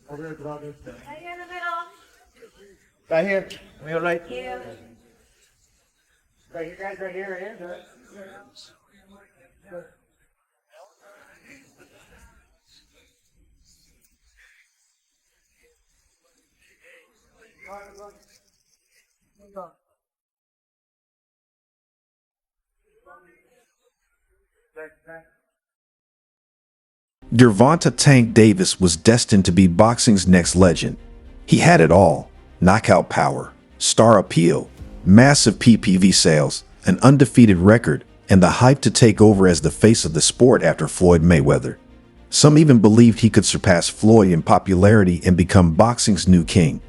Right here in the middle. Right here. We all right? Yeah. Right here, guys. Right here. Right here. Gervonta Tank Davis was destined to be boxing's next legend. He had it all: knockout power, star appeal, massive PPV sales, an undefeated record, and the hype to take over as the face of the sport after Floyd Mayweather. Some even believed he could surpass Floyd in popularity and become boxing's new king.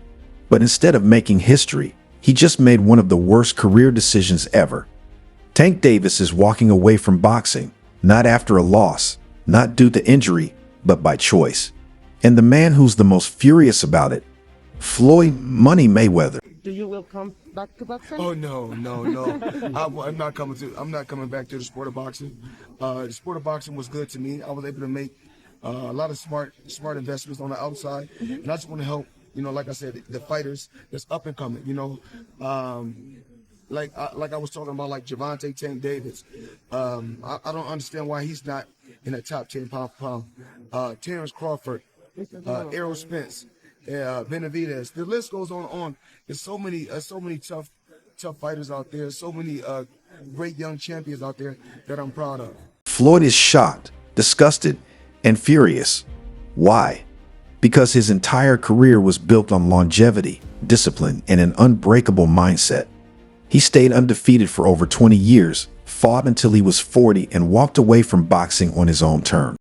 But instead of making history, he just made one of the worst career decisions ever. Tank Davis is walking away from boxing, not after a loss, not due to injury, but by choice. And the man who's the most furious about it, Floyd "Money" Mayweather. Do you will come back to boxing? Oh no. I'm not coming to. I'm not coming back to the sport of boxing. The sport of boxing was good to me. I was able to make a lot of smart investments on the outside, and I just want to help. Like I said, the fighters that's up and coming. Like I was talking about, like Gervonta Tank Davis. I don't understand why he's not in the top 10 pound for pound. Terrence Crawford, Errol Spence, Benavidez. The list goes on. There's so many tough fighters out there. So many great young champions out there that I'm proud of. Floyd is shocked, disgusted, and furious. Why? Because his entire career was built on longevity, discipline, and an unbreakable mindset. He stayed undefeated for over 20 years, fought until he was 40, and walked away from boxing on his own terms.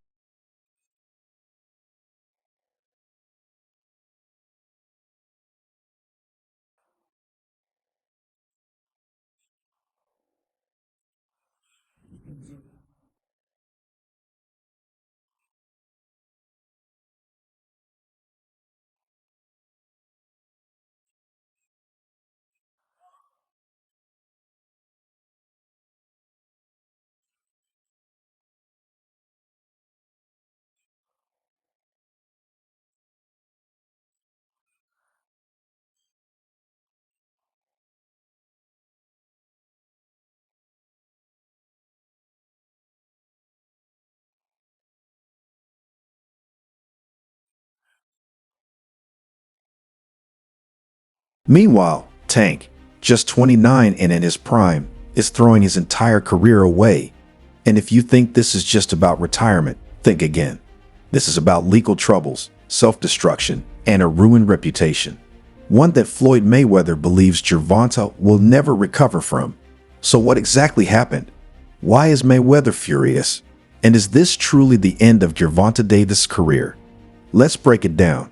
Meanwhile, Tank, just 29 and in his prime, is throwing his entire career away. And if you think this is just about retirement, think again. This is about legal troubles, self-destruction, and a ruined reputation. One that Floyd Mayweather believes Gervonta will never recover from. So what exactly happened? Why is Mayweather furious? And is this truly the end of Gervonta Davis' career? Let's break it down.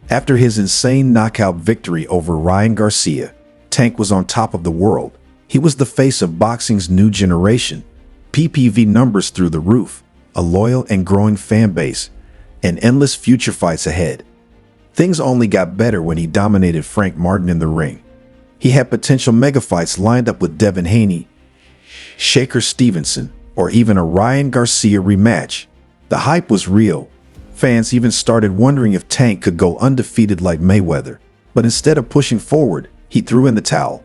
After his insane knockout victory over Ryan Garcia, Tank was on top of the world. He was the face of boxing's new generation. PPV numbers through the roof, a loyal and growing fan base, and endless future fights ahead. Things only got better when he dominated Frank Martin in the ring. He had potential mega fights lined up with Devin Haney, Shakur Stevenson, or even a Ryan Garcia rematch. The hype was real. Fans even started wondering if Tank could go undefeated like Mayweather. But instead of pushing forward, he threw in the towel.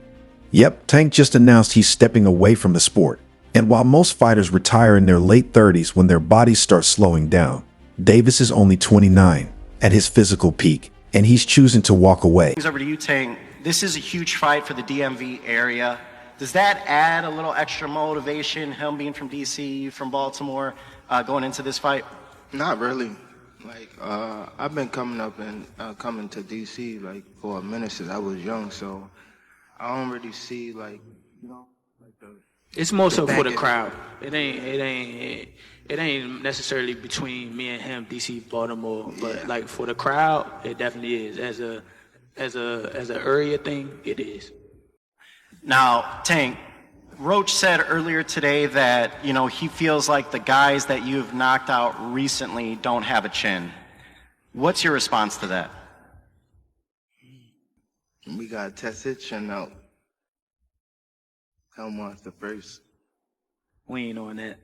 Yep, Tank just announced he's stepping away from the sport. And while most fighters retire in their late 30s when their bodies start slowing down, Davis is only 29 at his physical peak, and he's choosing to walk away. Over to you, Tank. This is a huge fight for the DMV area. Does that add a little extra motivation, him being from DC, from Baltimore, going into this fight? Not really. I've been coming up and coming to DC for a minute since I was young, so I don't really see the. It's more so for the back crowd. It ain't necessarily between me and him, DC, Baltimore, but for the crowd, it definitely is. As a area thing, it is. Now, Tank, Roach said earlier today that, he feels like the guys that you've knocked out recently don't have a chin. What's your response to that? We got to test his chin out. Helm wants the first. We ain't on that.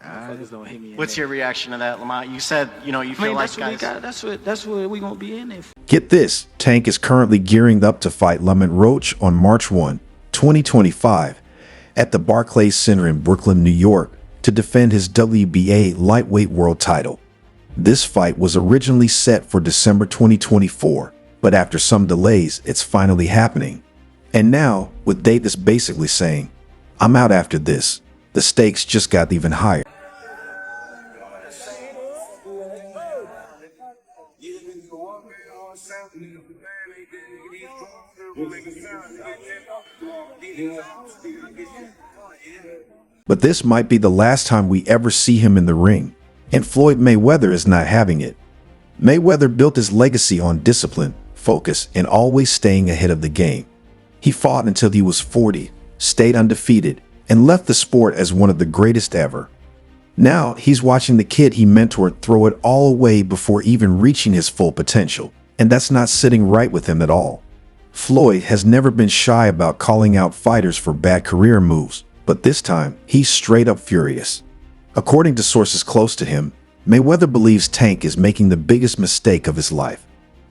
Motherfuckers don't hit me. in What's there. your reaction to that, Lamont? You said, you know, you I feel mean, like that's what we guys. got. That's what we gonna be in there for. Get this, Tank is currently gearing up to fight Lamont Roach on March 1, 2025 at the Barclays Center in Brooklyn, New York to defend his WBA lightweight world title. This fight was originally set for December 2024, but after some delays, it's finally happening. And now, with Davis basically saying, "I'm out after this," the stakes just got even higher. But this might be the last time we ever see him in the ring, and Floyd Mayweather is not having it. Mayweather built his legacy on discipline, focus, and always staying ahead of the game. He fought until he was 40, stayed undefeated, and left the sport as one of the greatest ever. Now he's watching the kid he mentored throw it all away before even reaching his full potential, and that's not sitting right with him at all. Floyd has never been shy about calling out fighters for bad career moves, but this time he's straight up furious. According to sources close to him, Mayweather believes Tank is making the biggest mistake of his life.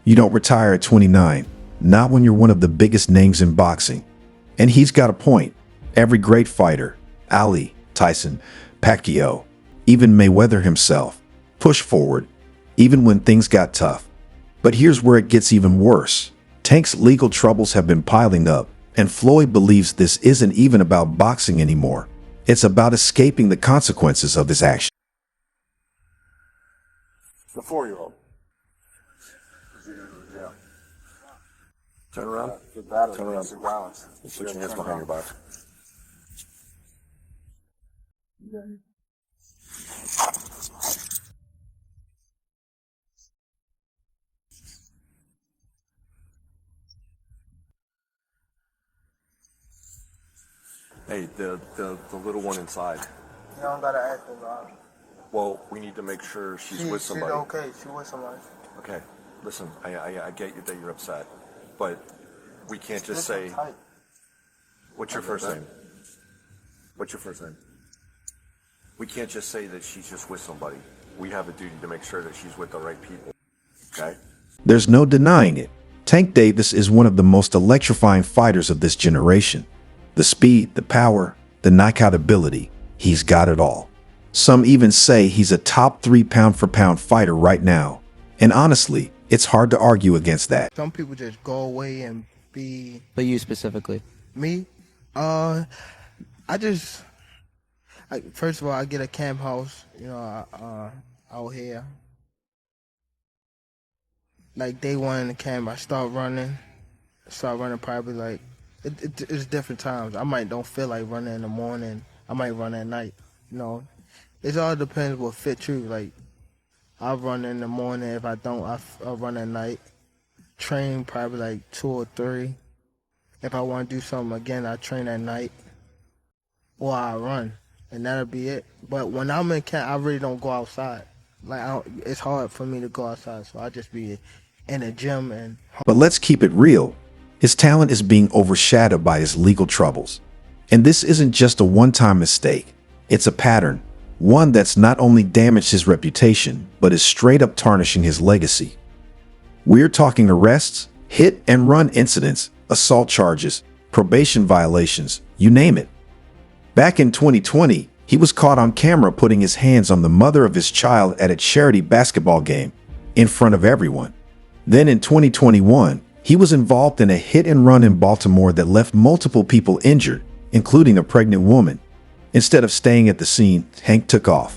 You don't retire at 29, not when you're one of the biggest names in boxing. And he's got a point. Every great fighter, Ali, Tyson, Pacquiao, even Mayweather himself, pushed forward, even when things got tough. But here's where it gets even worse. Tank's legal troubles have been piling up, and Floyd believes this isn't even about boxing anymore. It's about escaping the consequences of his actions. The 4-year-old. Yeah. Turn around. Turn around. Put your hands behind your back. Hey, the little one inside. You don't gotta ask her about it. Well, we need to make sure she's with somebody. She's okay. She's with somebody. Okay, listen, I get you that you're upset, but we can't just say. Tight. What's your first name? What's your first name? We can't just say that she's just with somebody. We have a duty to make sure that she's with the right people. Okay? There's no denying it. Tank Davis is one of the most electrifying fighters of this generation. The speed, the power, the knockout ability, he's got it all. Some even say he's a top 3 pound-for-pound fighter right now. And honestly, it's hard to argue against that. Some people just go away and be. But you specifically? Me? First of all, I get a camp house, out here. Like day one in the camp, I start running probably like, it's different times. I might don't feel like running in the morning. I might run at night, It all depends what fits you. Like, I'll run in the morning. If I don't, I'll run at night. Train probably like 2 or 3. If I want to do something again, I train at night. Or I run. And that'll be it. But when I'm in camp, I really don't go outside. Like, it's hard for me to go outside. So I just be in the gym and... But let's keep it real. His talent is being overshadowed by his legal troubles. And this isn't just a one-time mistake. It's a pattern. One that's not only damaged his reputation, but is straight up tarnishing his legacy. We're talking arrests, hit and run incidents, assault charges, probation violations, you name it. Back in 2020, he was caught on camera putting his hands on the mother of his child at a charity basketball game in front of everyone. Then in 2021, he was involved in a hit and run in Baltimore that left multiple people injured, including a pregnant woman. Instead of staying at the scene, Hank took off.